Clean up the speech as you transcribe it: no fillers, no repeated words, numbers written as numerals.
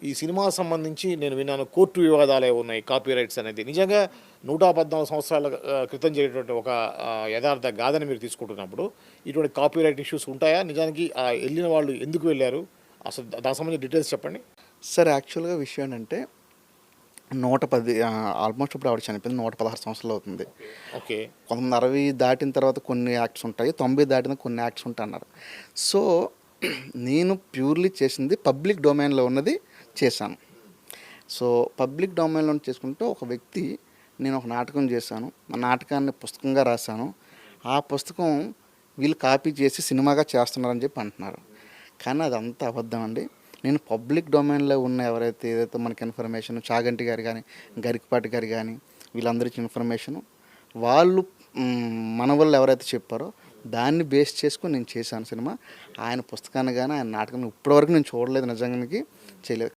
ఈ సినిమా సంబంధించి నేను విన్నాను కోర్టు వివాదాలే ఉన్నాయి కాపీరైట్స్ అనేది. నిజంగా 114 సంవత్సరాల క్రితం జరిగినటువంటి ఒక యథార్థ గాథని మీరు తీసుకుంటున్నప్పుడు ఇటువంటి కాపీరైట్ ఇష్యూస్ ఉంటాయా? నిజానికి ఎళ్ళిన వాళ్ళు ఎందుకు వెళ్లారు? అసలు దానికి సంబంధించిన డీటెయిల్స్ చెప్పండి. సార్ యాక్చువల్‌గా విషయం ఏంటంటే 110 ఆల్మోస్ట్ ఇప్పుడు ఆవిడ చనిపోయింది 116 సంవత్సరాలు అవుతుంది. ఓకే. కొంతమంది 60 దాటిన తర్వాత కొన్ని యాక్ట్స్ ఉంటాయి. 90 దాటిన కొన్ని యాక్ట్స్ ఉంటాయన్నారు. సో, నేను ప్యూర్‌లీ చేసింది పబ్లిక్ డొమైన్‌లో ఉన్నది చేశాను. సో, పబ్లిక్ డొమైన్‌లో చేసుకుంటూ ఒక వ్యక్తి నేను ఒక నాటకం చేశాను. ఆ నాటకాన్ని పుస్తకంగా రాశాను. ఆ పుస్తకం వీళ్ళు కాపీ చేసి సినిమాగా చేస్తున్నారని చెప్పి అంటున్నారు. కానీ అదంతా అబద్ధం అండి. నేను పబ్లిక్ డొమైన్‌లో ఉన్న ఏదైతే మనకి ఇన్ఫర్మేషన్ చాగంటి గారు కానీ, గరికపాటి గారు కానీ వీళ్ళందరూ ఇచ్చిన ఇన్ఫర్మేషను వాళ్ళు మనవళ్ళు ఎవరైతే చెప్పారో దాన్ని బేస్ చేసుకొని నేను చేశాను సినిమా. ఆయన పుస్తకాన్ని గానీ, ఆయన నాటకం ఇప్పటివరకు నేను చూడలేదు నిజంగానికి చేయలేదు.